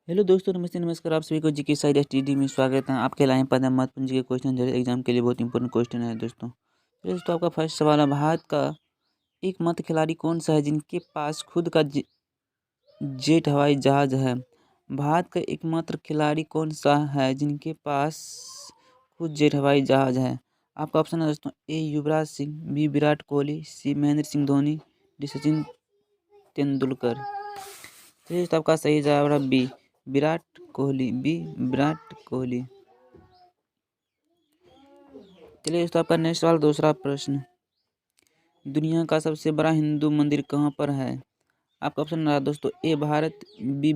Hello दोस्तों, नमस्ते नमस्कार। आप सभी को जीके साइड एसटीडी में स्वागत है। आपके लाए पद महत्वपूर्ण जी के क्वेश्चन जो एग्जाम के लिए बहुत इंपॉर्टेंट क्वेश्चन है दोस्तों आपका फर्स्ट सवाल है, भारत का एकमात्र खिलाड़ी कौन सा है जिनके पास खुद का जेट हवाई जहाज है? भारत का एकमात्र खिलाड़ी कौन सा है जिनके पास खुद जेट हवाई जहाज है? आपका ऑप्शन है दोस्तों, ए युवराज सिंह, बी विराट कोहली, सी महेंद्र सिंह धोनी, डी सचिन तेंदुलकर। चलिए दोस्तों, आपका सही जवाब है बी विराट कोहली। विराट कोहली। चलिए दोस्तों, आपका नेक्स्ट सवाल, दूसरा प्रश्न, दुनिया का सबसे बड़ा हिंदू मंदिर कहाँ पर है? आपका ऑप्शन रहा दोस्तों, ए भारत, बी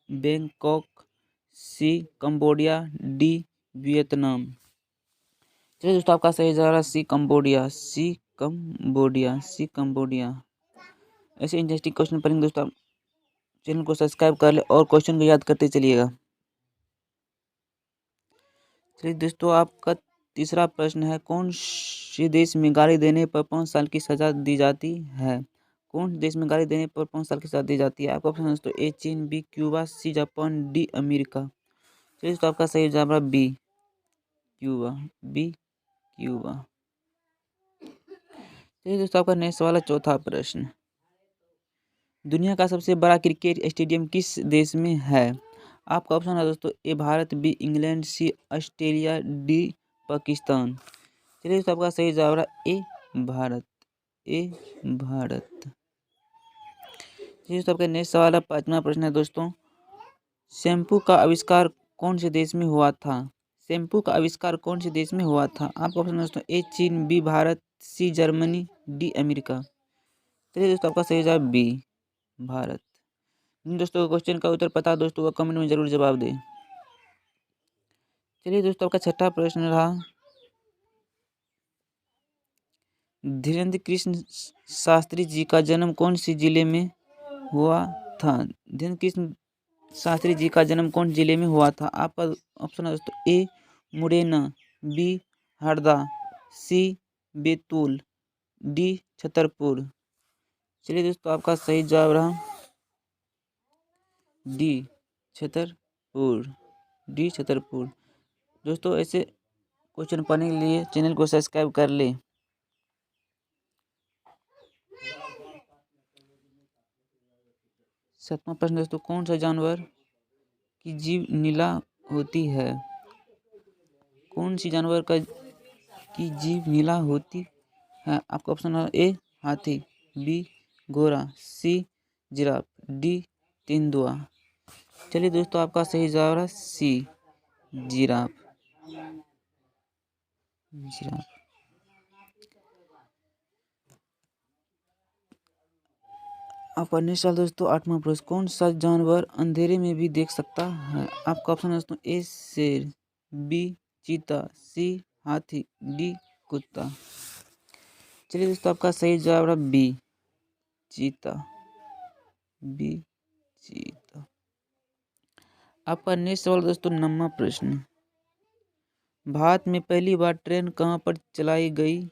बैंकॉक, सी कंबोडिया, डी वियतनाम। चलिए दोस्तों, आपका सही जवाब है सी कंबोडिया। सी कंबोडिया। ऐसे इंटरेस्टिंग क्वेश्चन पढ़ेंगे दोस्तों, आप चैनल को सब्सक्राइब कर ले और क्वेश्चन को याद करते चलिएगा। चलिए दोस्तों, आपका तीसरा प्रश्न है, कौन से देश में गाली देने पर 5 साल की सजा दी जाती है? कौन देश में गाली देने पर 5 साल की सजा दी जाती है? आपका ऑप्शन है दोस्तों, ए चीन, B Cuba, C Japan, D America. चलिए दोस्तों, आपका सही जवाब है बी क्यूबा। चलिए दोस्तों, आपका नेक्स्ट सवाल है, चौथा प्रश्न, दुनिया का सबसे बड़ा क्रिकेट स्टेडियम किस देश में है? आपका ऑप्शन है दोस्तों, ए भारत, बी इंग्लैंड, सी ऑस्ट्रेलिया, डी पाकिस्तान। चलिए दोस्तों, आपका सही जवाब है ए भारत। चलिए दोस्तों, आपका नेक्स्ट सवाल है, पांचवा प्रश्न है दोस्तों, शैम्पू का आविष्कार कौन से देश में हुआ था? शैम्पू का आविष्कार कौन से देश में हुआ था? आपका ऑप्शन है दोस्तों, ए चीन, B Bharat, C Germany, D America. चलिए दोस्तों, आपका सही जवाब बी भारत। दोस्तों, क्वेश्चन का उत्तर पता दोस्तों को कमेंट में जरूर जवाब दें। चलिए दोस्तों, आपका छठा प्रश्न रहा, धीरेन्द्र कृष्ण शास्त्री जी का जन्म कौन सी जिले में हुआ था? धीरेन्द्र कृष्ण शास्त्री जी का जन्म कौन जिले में हुआ था? आपका ऑप्शन है दोस्तों, ए मुरैना, बी हरदा, सी बैतूल, डी छतरपुर। चलिए दोस्तों, आपका सही जवाब रहा डी छतरपुर। दोस्तों, ऐसे क्वेश्चन पढ़ने के लिए चैनल को सब्सक्राइब कर ले। सातवां प्रश्न दोस्तों, कौन सा जानवर की जीभ नीला होती है? कौन सी जानवर की जीभ नीला होती है? आपका ऑप्शन है, ए हाथी, बी घोड़ा, सी जिराफ, डी तेंदुआ। चलिए दोस्तों, आपका सही जवाब है सी जिराफ। आपका नेक्स्ट सवाल दोस्तों, आठवां प्रश्न, कौन सा जानवर अंधेरे में भी देख सकता है? आपका ऑप्शन है दोस्तों, ए शेर, बी चीता, सी हाथी, डी कुत्ता। चलिए दोस्तों, आपका सही जवाब है बी चीता। आपका नेक्स्ट सवाल दोस्तों, नौवां प्रश्न, भारत में पहली बार ट्रेन कहाँ पर चलाई गई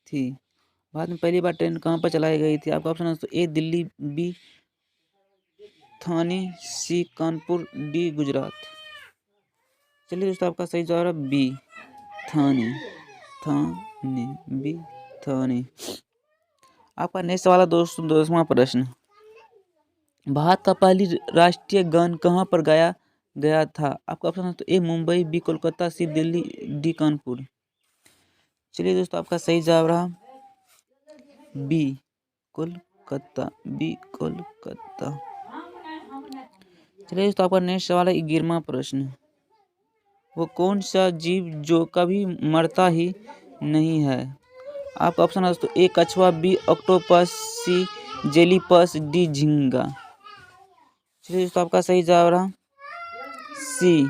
थी? भारत में पहली बार ट्रेन कहाँ पर चलाई गई थी? आपका ऑप्शन है दोस्तों, ए दिल्ली, बी थाने, सी कानपुर, डी गुजरात। चलिए दोस्तों, आपका सही जवाब है बी थाने। आपका नेक्स्ट सवाल है दोस्तों, 10वां प्रश्न, भारत का पहली राष्ट्रीय गान कहाँ पर गाया गया था? आपका ऑप्शन है तो ए मुंबई, बी कोलकाता, सी दिल्ली, डी कानपुर। चलिए दोस्तों, आपका सही जवाब रहा बी कोलकाता। चलिए दोस्तों, आपका नेक्स्ट सवाल है 11वां प्रश्न, वो कौन सा जीव जो कभी मरता ही नहीं है? आपका ऑप्शन है दोस्तों, ए कछुआ, बी ऑक्टोपस, सी जेलीपस, डी झींगा। चलिए दोस्तों, आपका सही जवाब रहा सी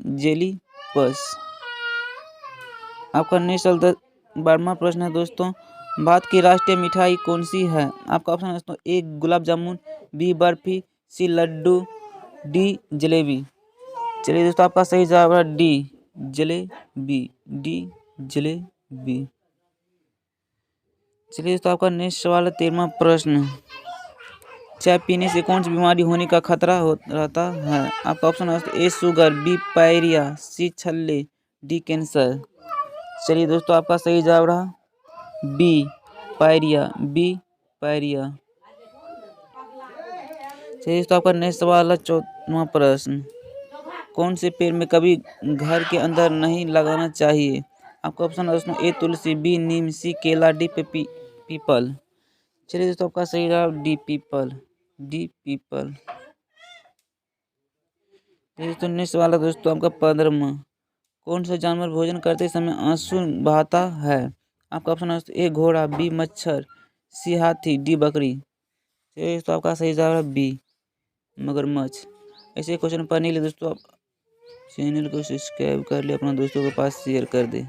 जेलीपस। आपका नेक्स्ट 12वां प्रश्न है दोस्तों, भारत की राष्ट्रीय मिठाई कौन सी है? आपका ऑप्शन है दोस्तों, ए गुलाब जामुन, बी बर्फी, सी लड्डू, डी जलेबी। चलिए दोस्तों, आपका सही जवाब है डी जलेबी। चलिए दोस्तों, आपका नेक्स्ट सवाल है 13वां प्रश्न, चाय पीने से कौन सी बीमारी होने का खतरा रहता है? आपका ऑप्शन है ए शुगर, बी पायरिया, सी छल्ले, डी कैंसर। चलिए दोस्तों, आपका सही जवाब रहा बी पायरिया, बी पायरिया। चलिए दोस्तों, आपका नेक्स्ट सवाल है 14वां प्रश्न। कौन से पेड़ में कभी घर के अंदर नहीं लगाना चाहिए? आपका ऑप्शन है दोस्तों ए तुलसी, बी नीम, सी केला, डी पीपल। चलिए दोस्तों, आपका सही जवाब डी पीपल, डी पीपल। दोस्तों नेक्स्ट सवाल है दोस्तों आपका 15वां। कौन सा जानवर भोजन करते समय आंसू बहाता है? आपका ऑप्शन है ए घोड़ा, बी मच्छर, सी हाथी, डी बकरी। चलिए दोस्तों, आपका सही जवाब है बी मगरमच्छ। ऐसे क्वेश्चन पढ़ने के लिए दोस्तों आप चैनल को सब्सक्राइब कर ले, अपना दोस्तों के पास शेयर कर दे।